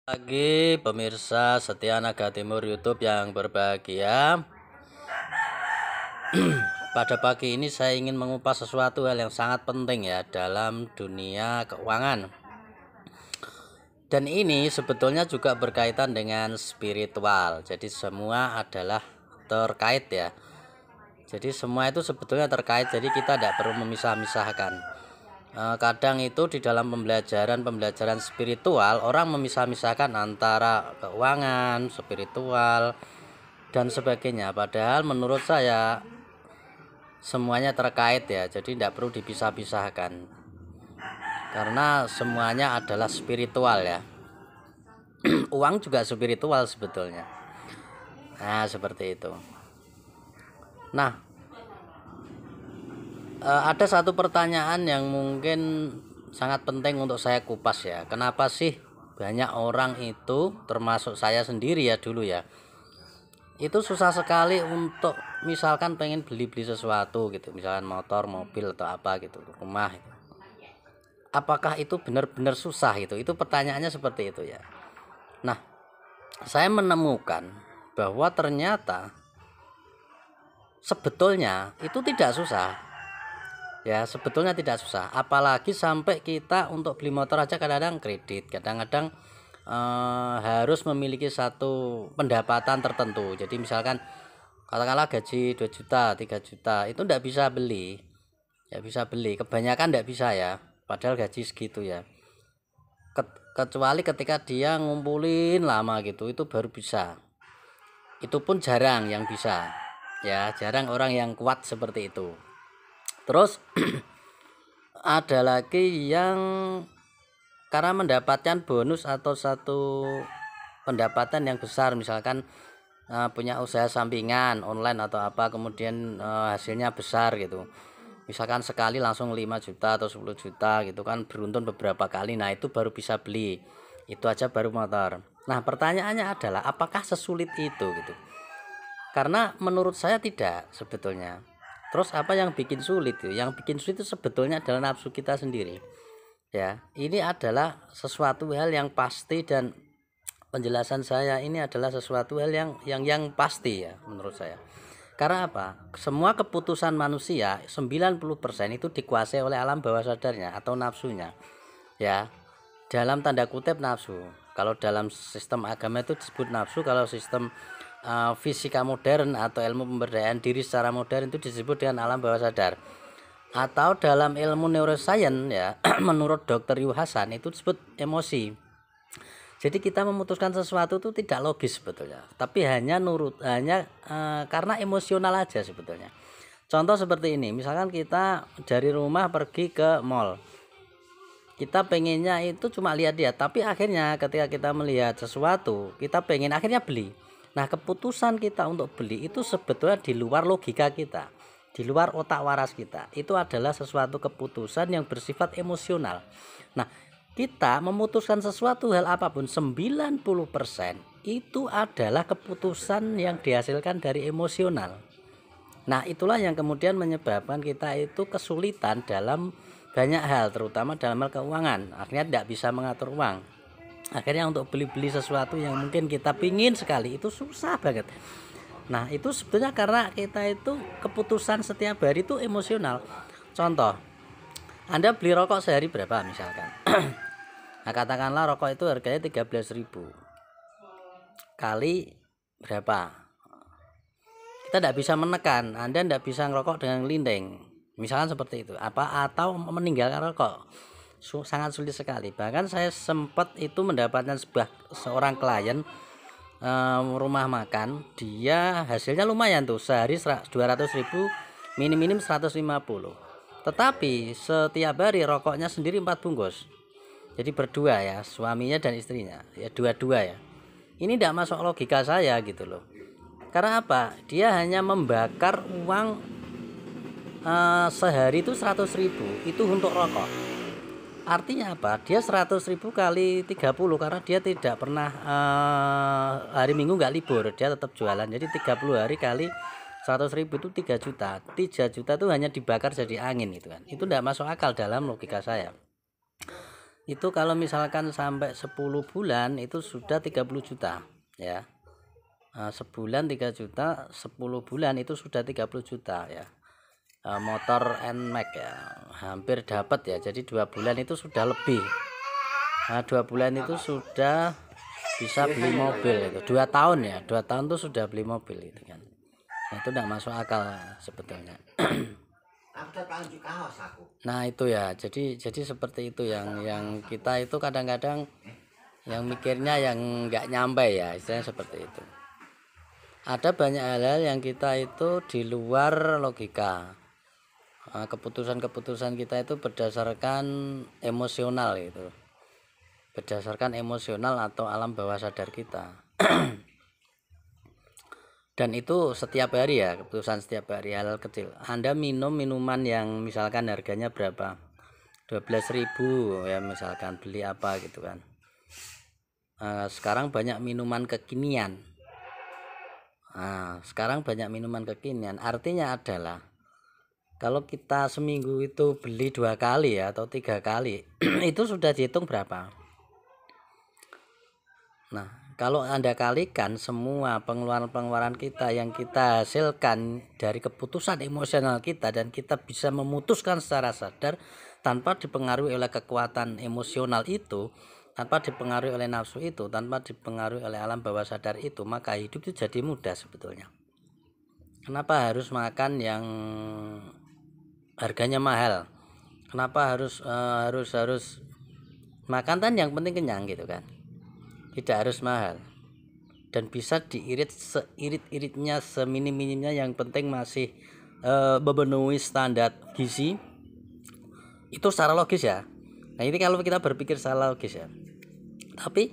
Pagi pemirsa setia Naga Timur YouTube yang berbahagia. Pada pagi ini saya ingin mengupas sesuatu hal yang sangat penting ya dalam dunia keuangan. Dan ini sebetulnya juga berkaitan dengan spiritual. Jadi semua adalah terkait ya. Jadi semua itu sebetulnya terkait. Jadi kita tidak perlu memisah-misahkan. Kadang itu di dalam pembelajaran spiritual orang memisah-misahkan antara keuangan, spiritual dan sebagainya. Padahal menurut saya semuanya terkait ya. Jadi tidak perlu dipisah-pisahkan. Karena semuanya adalah spiritual ya. Uang juga spiritual sebetulnya. Nah, seperti itu. Nah, ada satu pertanyaan yang mungkin sangat penting untuk saya kupas ya. Kenapa sih banyak orang itu, termasuk saya sendiri ya dulu ya, itu susah sekali untuk misalkan pengen beli sesuatu gitu, misalkan motor, mobil atau apa gitu, rumah gitu. Apakah itu benar-benar susah itu? Itu pertanyaannya seperti itu ya. Nah, saya menemukan bahwa ternyata sebetulnya itu tidak susah. Ya, sebetulnya tidak susah. Apalagi sampai kita untuk beli motor aja kadang-kadang kredit, kadang-kadang harus memiliki satu pendapatan tertentu. Jadi misalkan katakanlah gaji 2 juta, 3 juta, itu enggak bisa beli. Ya bisa beli, kebanyakan enggak bisa ya. Padahal gaji segitu ya. Kecuali ketika dia ngumpulin lama gitu, itu baru bisa. Itu pun jarang yang bisa. Ya, jarang orang yang kuat seperti itu. Terus ada lagi yang karena mendapatkan bonus atau satu pendapatan yang besar, misalkan punya usaha sampingan online atau apa, kemudian hasilnya besar gitu, misalkan sekali langsung 5 juta atau 10 juta gitu kan, beruntun beberapa kali. Nah itu baru bisa beli, itu aja baru motor. Nah pertanyaannya adalah apakah sesulit itu gitu? Karena menurut saya tidak sebetulnya. Terus apa yang bikin sulit? Yang bikin sulit itu sebetulnya adalah nafsu kita sendiri. Ya, ini adalah sesuatu hal yang pasti, dan penjelasan saya ini adalah sesuatu hal yang pasti ya menurut saya. Karena apa? Semua keputusan manusia 90% itu dikuasai oleh alam bawah sadarnya atau nafsunya. Ya. Dalam tanda kutip nafsu. Kalau dalam sistem agama itu disebut nafsu, kalau sistem fisika modern atau ilmu pemberdayaan diri secara modern itu disebut dengan alam bawah sadar. Atau dalam ilmu neuroscience ya menurut Dr. Yu Hasan itu disebut emosi. Jadi kita memutuskan sesuatu itu tidak logis sebetulnya, tapi hanya karena emosional aja sebetulnya. Contoh seperti ini, misalkan kita dari rumah pergi ke mall, kita pengennya itu cuma lihat-lihat, tapi akhirnya ketika kita melihat sesuatu kita pengen akhirnya beli. Nah keputusan kita untuk beli itu sebetulnya di luar logika kita, di luar otak waras kita. Itu adalah sesuatu keputusan yang bersifat emosional. Nah kita memutuskan sesuatu hal apapun 90% itu adalah keputusan yang dihasilkan dari emosional. Nah itulah yang kemudian menyebabkan kita itu kesulitan dalam banyak hal, terutama dalam hal keuangan. Akhirnya tidak bisa mengatur uang. Akhirnya untuk beli-beli sesuatu yang mungkin kita pingin sekali itu susah banget. Nah itu sebetulnya karena kita itu keputusan setiap hari itu emosional. Contoh, Anda beli rokok sehari berapa misalkan. Nah katakanlah rokok itu harganya 13.000 kali berapa, kita tidak bisa menekan. Anda tidak bisa ngerokok dengan lindeng, misalkan seperti itu, atau meninggalkan rokok sangat sulit sekali. Bahkan saya sempat itu mendapatkan seorang klien rumah makan, dia hasilnya lumayan tuh, sehari 200.000, minim 150, tetapi setiap hari rokoknya sendiri 4 bungkus. Jadi berdua ya, suaminya dan istrinya ya, dua-dua ya. Ini tidak masuk logika saya gitu loh. Karena apa? Dia hanya membakar uang sehari itu 100.000 itu untuk rokok. Artinya apa? Dia 100.000 kali 30, karena dia tidak pernah hari Minggu nggak libur, dia tetap jualan. Jadi 30 hari kali 100.000 itu 3 juta. 3 juta itu hanya dibakar jadi angin itu kan. Itu tidak masuk akal dalam logika saya. itu kalau misalkan sampai 10 bulan itu sudah 30 juta ya. Sebulan 3 juta, 10 bulan itu sudah 30 juta ya. Motor NMAX ya, hampir dapat ya. Jadi 2 bulan itu sudah lebih. 2 bulan itu sudah bisa beli mobil itu. 2 tahun ya, 2 tahun tuh sudah beli mobil itu kan. Nah, itu tidak masuk akal sebetulnya. Nah itu ya, jadi seperti itu yang kita itu kadang-kadang yang mikirnya yang nggak nyampe ya, istilahnya seperti itu. Ada banyak hal-hal yang kita itu di luar logika. Keputusan-keputusan kita itu berdasarkan emosional itu, berdasarkan emosional atau alam bawah sadar kita. Dan itu setiap hari ya, keputusan setiap hari, hal kecil. Anda minum minuman yang misalkan harganya berapa, 12.000 ya, misalkan beli apa gitu kan. Sekarang banyak minuman kekinian. Sekarang banyak minuman kekinian, artinya adalah kalau kita seminggu itu beli 2 kali ya, atau 3 kali itu sudah dihitung berapa. Nah, kalau Anda kalikan semua pengeluaran-pengeluaran kita yang kita hasilkan dari keputusan emosional kita, dan kita bisa memutuskan secara sadar tanpa dipengaruhi oleh kekuatan emosional itu, tanpa dipengaruhi oleh nafsu itu, tanpa dipengaruhi oleh alam bawah sadar itu, maka hidup itu jadi mudah sebetulnya. Kenapa harus makan yang harganya mahal? Kenapa harus makan kan yang penting kenyang gitu kan? Tidak harus mahal, dan bisa diirit seirit-iritnya, seminim-minimnya, yang penting masih memenuhi standar gizi. Itu secara logis ya. Nah ini kalau kita berpikir secara logis ya. Tapi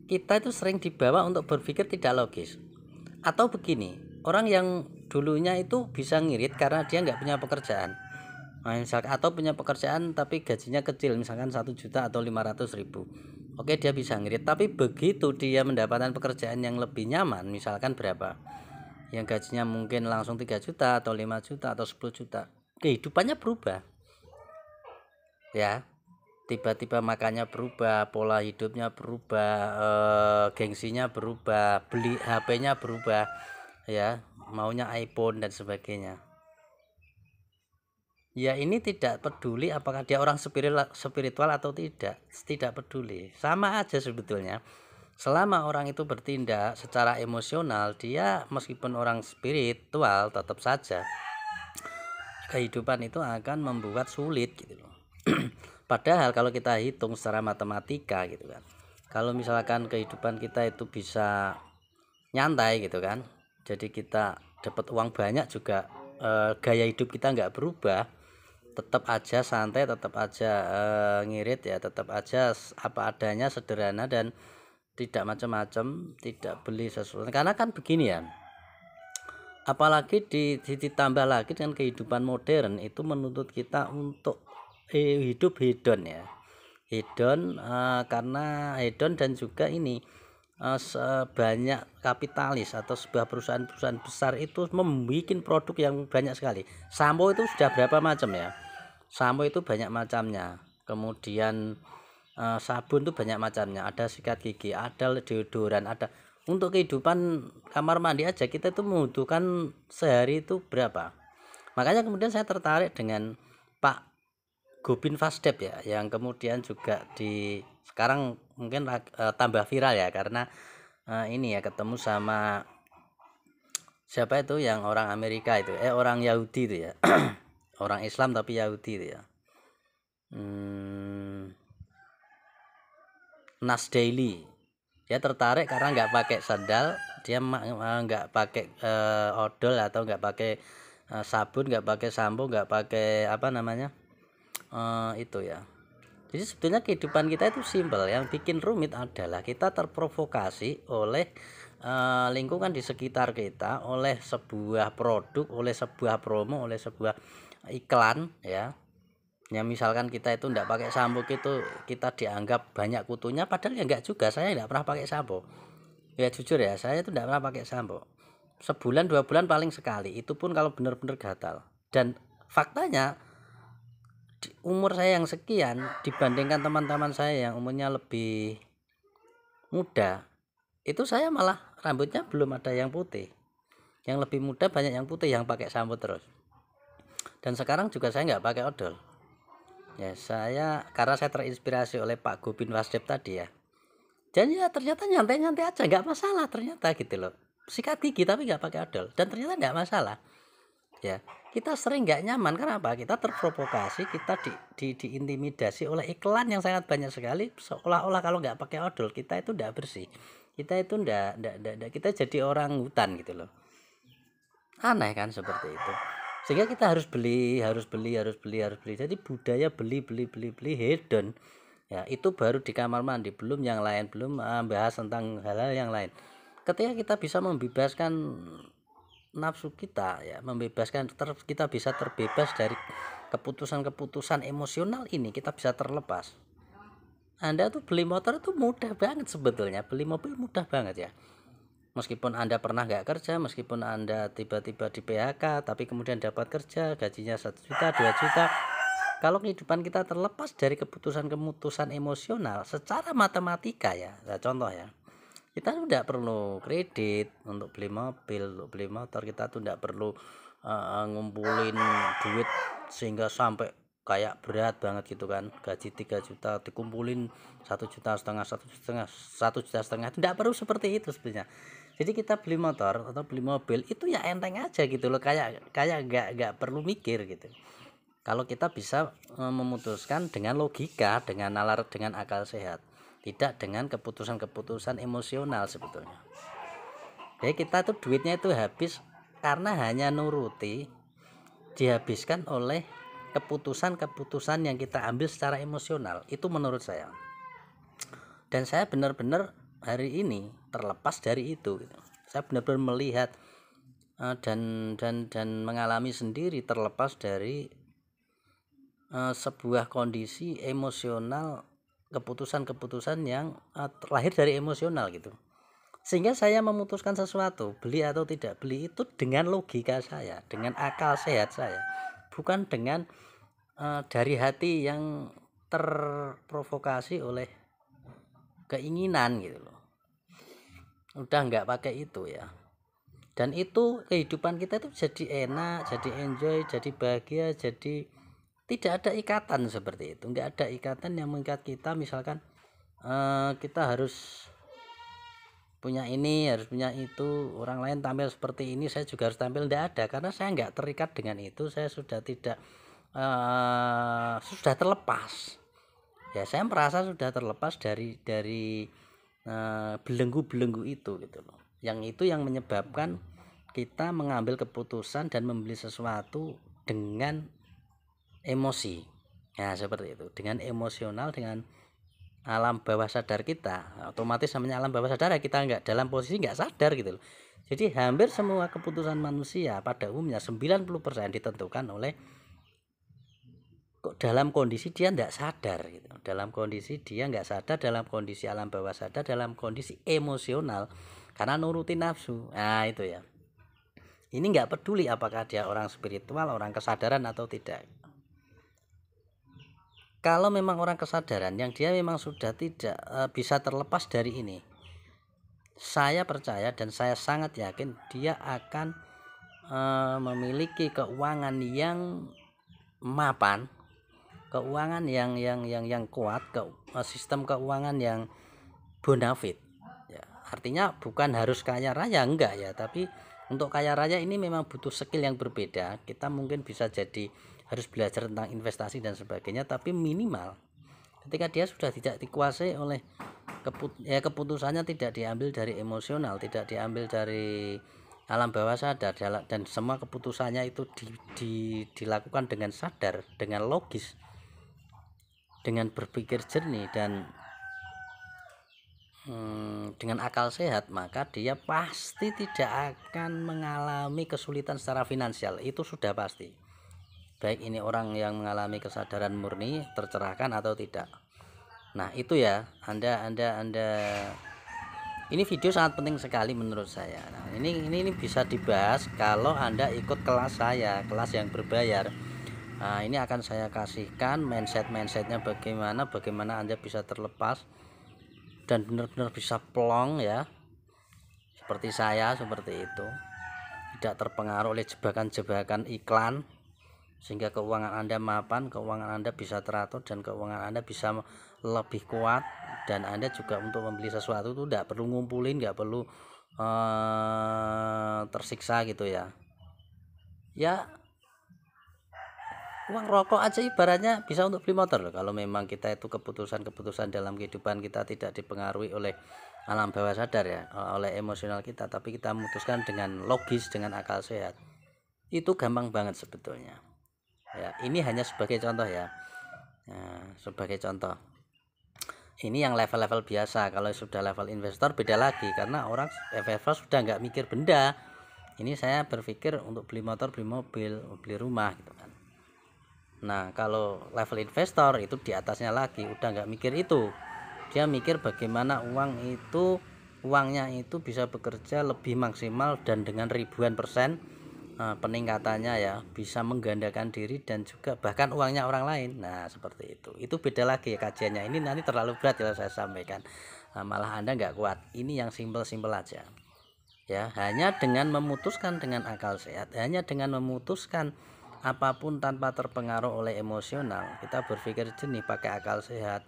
kita itu sering dibawa untuk berpikir tidak logis. Atau begini, orang yang dulunya itu bisa ngirit karena dia nggak punya pekerjaan. Misalkan, atau punya pekerjaan tapi gajinya kecil, misalkan 1 juta atau 500.000. Oke, dia bisa ngirit, tapi begitu dia mendapatkan pekerjaan yang lebih nyaman, misalkan berapa, yang gajinya mungkin langsung 3 juta atau 5 juta atau 10 juta, kehidupannya berubah ya. Tiba-tiba makannya berubah, pola hidupnya berubah, gengsinya berubah, beli HP-nya berubah ya, maunya iPhone dan sebagainya. Ya ini tidak peduli apakah dia orang spiritual atau tidak peduli, sama aja sebetulnya. Selama orang itu bertindak secara emosional, dia meskipun orang spiritual tetap saja kehidupan itu akan membuat sulit gitu loh. Padahal kalau kita hitung secara matematika gitu kan, kalau misalkan kehidupan kita itu bisa nyantai gitu kan, jadi kita dapat uang banyak juga, gaya hidup kita nggak berubah, tetap aja santai, tetap aja ngirit ya, tetap aja apa adanya, sederhana, dan tidak macam-macam, tidak beli sesuatu. Karena kan begini ya, apalagi ditambah lagi dengan kehidupan modern itu menuntut kita untuk hidup hedon ya, hedon, karena hedon, dan juga ini sebanyak kapitalis atau sebuah perusahaan-perusahaan besar itu membuat produk yang banyak sekali. Sampo itu sudah berapa macam ya, sampo itu banyak macamnya, kemudian sabun itu banyak macamnya, ada sikat gigi, ada deodoran, ada. Untuk kehidupan kamar mandi aja kita itu membutuhkan sehari itu berapa. Makanya kemudian saya tertarik dengan Pak Gobin Vasdep ya, yang kemudian juga sekarang mungkin tambah viral ya, karena ini ya, ketemu sama siapa itu yang orang Amerika itu, orang Yahudi itu ya, orang Islam tapi Yahudi itu ya, Nas Daily. Dia tertarik karena nggak pakai sandal, dia nggak pakai odol, atau nggak pakai sabun, nggak pakai sampo, nggak pakai apa namanya, itu ya. Jadi sebetulnya kehidupan kita itu simpel. Yang bikin rumit adalah kita terprovokasi oleh lingkungan di sekitar kita, oleh sebuah produk, oleh sebuah promo, oleh sebuah iklan ya. Ya misalkan kita itu tidak pakai sampo, itu kita dianggap banyak kutunya, padahal ya enggak juga. Saya tidak pernah pakai sampo. Ya jujur ya, saya itu tidak pernah pakai sampo. Sebulan 2 bulan paling sekali, itu pun kalau benar-benar gatal. Dan faktanya umur saya yang sekian dibandingkan teman-teman saya yang umurnya lebih muda, itu saya malah rambutnya belum ada yang putih. Yang lebih muda banyak yang putih yang pakai sampo terus. Dan sekarang juga saya nggak pakai odol. Ya saya karena saya terinspirasi oleh Pak Gubin Wasdep tadi ya. Dan ya ternyata nyantai-nyantai aja nggak masalah ternyata gitu loh. Sikat gigi tapi nggak pakai odol dan ternyata nggak masalah. Ya kita sering nggak nyaman karena apa? Kita terprovokasi, kita diintimidasi oleh iklan yang sangat banyak sekali, seolah-olah kalau nggak pakai odol kita itu nggak bersih, kita itu nggak, kita jadi orang hutan gitu loh. Aneh kan seperti itu, sehingga kita harus beli. Jadi budaya beli hedon ya, itu baru di kamar mandi, belum yang lain, belum bahas tentang hal-hal yang lain. Ketika kita bisa membebaskan nafsu kita ya, kita bisa terbebas dari keputusan-keputusan emosional ini, kita bisa terlepas. Anda tuh beli motor itu mudah banget sebetulnya, beli mobil mudah banget ya. Meskipun Anda pernah nggak kerja, meskipun Anda tiba-tiba di PHK tapi kemudian dapat kerja, gajinya 1 juta 2 juta, kalau kehidupan kita terlepas dari keputusan-keputusan emosional secara matematika ya, contoh ya, kita tuh tidak perlu kredit untuk beli mobil, untuk beli motor. Kita tuh tidak perlu ngumpulin duit sehingga sampai kayak berat banget gitu kan, gaji 3 juta dikumpulin 1,5 juta, 1,5 juta, itu tidak perlu seperti itu sebenarnya. Jadi kita beli motor atau beli mobil itu ya enteng aja gitu loh, kayak nggak perlu mikir gitu. Kalau kita bisa memutuskan dengan logika, dengan nalar, dengan akal sehat, tidak dengan keputusan-keputusan emosional sebetulnya. Jadi kita tuh duitnya itu habis karena hanya nuruti, dihabiskan oleh keputusan-keputusan yang kita ambil secara emosional. Itu menurut saya. Dan saya benar-benar hari ini terlepas dari itu gitu. Saya benar-benar melihat dan mengalami sendiri terlepas dari sebuah kondisi emosional, keputusan-keputusan yang lahir dari emosional gitu. Sehingga saya memutuskan sesuatu, beli atau tidak beli itu dengan logika saya, dengan akal sehat saya, bukan dengan dari hati yang terprovokasi oleh keinginan gitu loh. Udah nggak pakai itu ya. Dan itu kehidupan kita itu jadi enak, jadi enjoy, jadi bahagia, jadi tidak ada ikatan seperti itu. Nggak ada ikatan yang mengikat kita, misalkan kita harus punya ini, harus punya itu, orang lain tampil seperti ini saya juga harus tampil. Nggak ada, karena saya nggak terikat dengan itu. Saya sudah tidak sudah terlepas ya, saya merasa sudah terlepas dari belenggu-belenggu itu gitu loh. Yang itu yang menyebabkan kita mengambil keputusan dan membeli sesuatu dengan emosi ya, seperti itu, dengan emosional, dengan alam bawah sadar kita. Otomatis namanya alam bawah sadar, kita nggak dalam posisi nggak sadar gitu loh. Jadi hampir semua keputusan manusia pada umumnya 90% ditentukan oleh dalam kondisi dia nggak sadar gitu, dalam kondisi dia nggak sadar, dalam kondisi alam bawah sadar, dalam kondisi emosional, karena nurutin nafsu. Nah itu ya, ini nggak peduli apakah dia orang spiritual, orang kesadaran atau tidak. Kalau memang orang kesadaran yang dia memang sudah tidak bisa terlepas dari ini, saya percaya dan saya sangat yakin dia akan memiliki keuangan yang mapan, keuangan yang kuat, sistem keuangan yang bonafit ya. Artinya bukan harus kaya raya, enggak ya, tapi untuk kaya raya ini memang butuh skill yang berbeda. Kita mungkin bisa jadi harus belajar tentang investasi dan sebagainya, tapi minimal ketika dia sudah tidak dikuasai oleh keputusannya tidak diambil dari emosional, tidak diambil dari alam bawah sadar, dan semua keputusannya itu dilakukan dengan sadar, dengan logis, dengan berpikir jernih, dan dengan akal sehat, maka dia pasti tidak akan mengalami kesulitan secara finansial. Itu sudah pasti, baik ini orang yang mengalami kesadaran murni, tercerahkan atau tidak. Nah itu ya, anda ini video sangat penting sekali menurut saya. Nah, ini bisa dibahas kalau Anda ikut kelas saya, kelas yang berbayar. Nah, ini akan saya kasihkan mindsetnya bagaimana Anda bisa terlepas dan benar-benar bisa plong ya, seperti saya, seperti itu, tidak terpengaruh oleh jebakan-jebakan iklan, sehingga keuangan Anda mapan, keuangan Anda bisa teratur, dan keuangan Anda bisa lebih kuat. Dan Anda juga untuk membeli sesuatu itu tidak perlu ngumpulin, nggak perlu tersiksa gitu ya. Uang rokok aja ibaratnya bisa untuk beli motor loh, kalau memang kita itu keputusan dalam kehidupan kita tidak dipengaruhi oleh alam bawah sadar ya, oleh emosional kita, tapi kita memutuskan dengan logis, dengan akal sehat. Itu gampang banget sebetulnya ya. Ini hanya sebagai contoh ya. Nah, sebagai contoh, ini yang level-level biasa. Kalau sudah level investor beda lagi, karena orang investor sudah nggak mikir benda. Ini saya berpikir untuk beli motor, beli mobil, beli rumah gitu kan. Nah, kalau level investor itu di atasnya lagi, udah nggak mikir itu. Dia mikir bagaimana uangnya itu bisa bekerja lebih maksimal dan dengan ribuan persen peningkatannya ya, bisa menggandakan diri dan juga bahkan uangnya orang lain. Nah, seperti itu. Itu beda lagi ya kajiannya. Ini nanti terlalu berat kalau saya sampaikan. Nah, malah Anda nggak kuat. Ini yang simpel-simpel aja. Ya, hanya dengan memutuskan dengan akal sehat, hanya dengan memutuskan apapun tanpa terpengaruh oleh emosional, kita berpikir jernih pakai akal sehat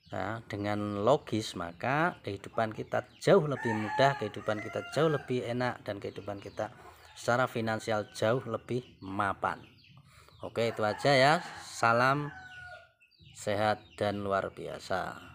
ya, dengan logis, maka kehidupan kita jauh lebih mudah, kehidupan kita jauh lebih enak, dan kehidupan kita secara finansial jauh lebih mapan. Oke, itu aja ya. Salam sehat dan luar biasa.